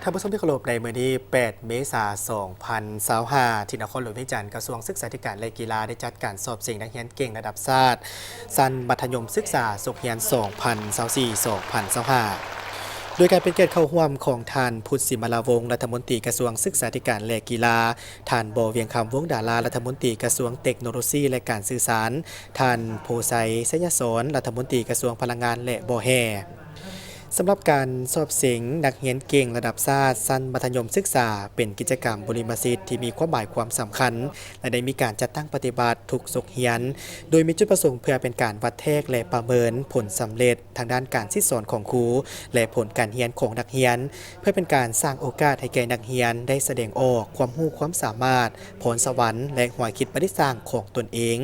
ท่านผู้ชมที่เคารพในมื้อนี้8 เมษายน 2025ที่นครหลวงพิจิตรกระทรวงศึกษาธิการและกีฬาได้จัดการสอบเสียงนักเรียนเก่งระดับชาติชั้นมัธยมศึกษาสุขเรียน 2024-2025 โดยการเป็นเกียรติเข้าร่วมของท่านพุทธศิมลาวงศ์รัฐมนตรีกระทรวงศึกษาธิการและกีฬาท่านบเวียงคำวงศ์ดารารัฐมนตรีกระทรวงเทคโนโลยีและการสื่อสารท่านโพไซไสยศรรัฐมนตรีกระทรวงพลังงานและบ่อแห่สำหรับการสอบเสียงนักเรียนเก่งระดับชาติชั้นมัธยมศึกษาเป็นกิจกรรมบริมสิทธิ์ที่มีความหมายความสำคัญและได้มีการจัดตั้งปฏิบัติทุกสุขเรียนโดยมีจุดประสงค์เพื่อเป็นการวัดแทกและประเมินผลสำเร็จทางด้านการสอนของครูและผลการเรียนของนักเรียนเพื่อเป็นการสร้างโอกาสให้แก่นักเรียนได้แสดงออกความรู้ความสามารถพรสวรรค์และหัวคิดประดิษฐ์สร้างของตนเอง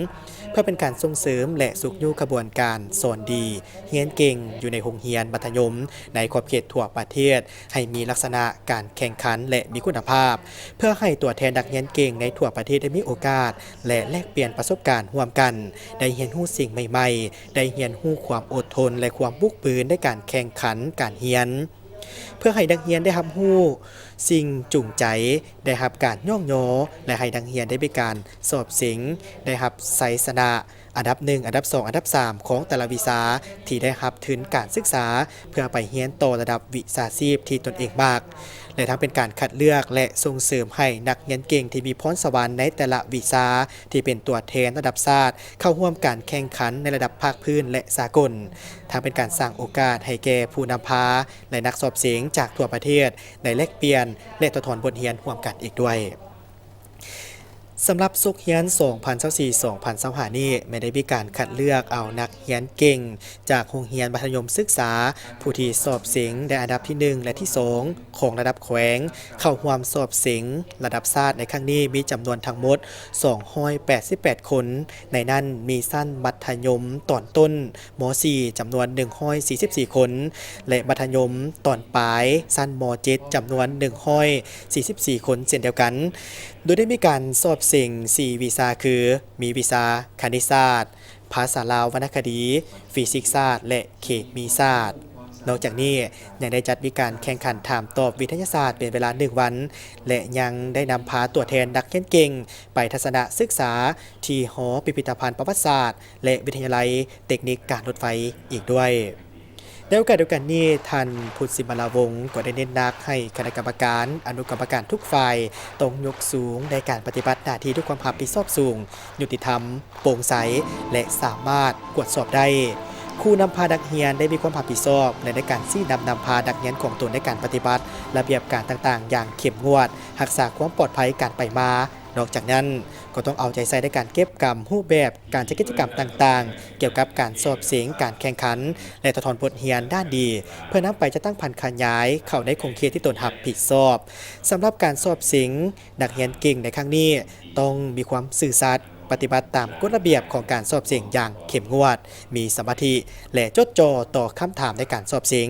เพื่อเป็นการส่งเสริมและสุขอยู่กระบวนการสอนดีเรียนเก่งอยู่ในโรงเรียนมัธยมในขอบเขตทั่วประเทศให้มีลักษณะการแข่งขันและมีคุณภาพเพื่อให้ตัวแทนนักเรียนเก่งในทั่วประเทศได้มีโอกาสและแลกเปลี่ยนประสบการณ์ร่วมกันได้เรียนรู้สิ่งใหม่ๆได้เรียนรู้ความอดทนและความบุกบืนในการแข่งขันการเรียนเพื่อให้นักเรียนได้รับรู้สิ่งจูงใจได้รับการย่องย่อและให้นักเรียนได้มีการสอบเสียงได้รับไสชนะอันดับ1อันดับ2อันดับ3ของแต่ละวิชาที่ได้รับทุนการศึกษาเพื่อไปเรียนต่อระดับวิชาชีพที่ตนเองมักและทั้งเป็นการคัดเลือกและส่งเสริมให้นักเรียนเก่งที่มีพรสวรรค์ในแต่ละวิชาที่เป็นตัวแทนระดับชาติเข้าร่วมการแข่งขันในระดับภาคพื้นและสากลทั้งเป็นการสร้างโอกาสให้แก่ผู้นำพาและนักสอบเสียงจากทั่วประเทศได้แลกเปลี่ยนและถอดบทเรียนร่วมกันอีกด้วยสำหรับสุขเรียน 2024-2025 นี้ไม่ได้มีการคัดเลือกเอานักเรียนเก่งจากโรงเรียนมัธยมศึกษาผู้ที่สอบเสียงในอันดับที่1และที่2ของระดับแขวงเข้าร่วมสอบเสียงระดับชาติในครั้งนี้มีจำนวนทั้งหมด288คนในนั้นมีชั้นมัธยมตอนต้นม .4 จำนวน144คนและมัธยมตอนปลายชั้นม .7 จำนวน144คนเช่นเดียวกันโดยได้มีการสอบเสียง4วิชาคือมีวิชาคณิตศาสตร์ภาษาลาววรรณคดีฟิสิกส์ศาสตร์และเคมีศาสตร์นอกจากนี้ยังได้จัดมีการแข่งขันถามตอบวิทยาศาสตร์เป็นเวลา1วันและยังได้นำพาตัวแทนนักเรียนเก่งไปทัศนศึกษาที่หอพิพิธภัณฑ์ประวัติศาสตร์และวิทยาลัยเทคนิคการรถไฟอีกด้วยในโอกาสเดียวกันนี้ท่านพุทธศิมลาวงศ์ก็ได้เน้นหนักให้คณะกรรมการอนุกรรมการทุกฝ่ายต้องยกสูงในการปฏิบัติหน้าที่ด้วยความรับผิดชอบสูงยุติธรรมโปร่งใสและสามารถตรวจสอบได้ครูนำพานักเรียนได้มีความรับผิดชอบและในการชี้นำพานักเรียนของตนในการปฏิบัติระเบียบการต่างๆอย่างเข้มงวดรักษาความปลอดภัยการไปมานอกจากนั้นก็ต้องเอาใจใส่ในการเก็บกรรมรูปแบบการจัดกิจกรรมต่างๆเกี่ยวกับการสอบเสียงการแข่งขันและถอดบทเรียนด้านดีเพื่อนำไปจะตั้งพันขยายเข้าในคงเขตที่ตนรับผิดชอบสำหรับการสอบเสียงนักเรียนเก่งในครั้งนี้ต้องมีความซื่อสัตย์ปฏิบัติตามกฎระเบียบของการสอบเสียงอย่างเข้มงวดมีสมาธิและจดจ่อต่อคำถามในการสอบเสียง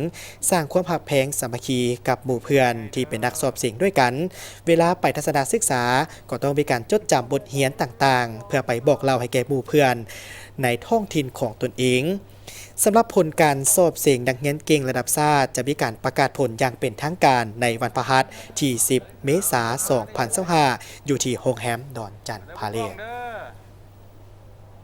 สร้างความหักแพงสามัคคีกับหมู่เพื่อนที่เป็นนักสอบเสียงด้วยกันเวลาไปทัศนศึกษาก็ต้องมีการจดจำบทเรียนต่างๆเพื่อไปบอกเล่าให้แก่หมู่เพื่อนในท้องถิ่นของตนเองสำหรับผลการสอบเสียงนักเรียนเก่งระดับชาติจะมีการประกาศผลอย่างเป็นทางการในวันพฤหัสที่10 เมษายน 2025อยู่ที่โรงแรมดอนจันทร์พาเลส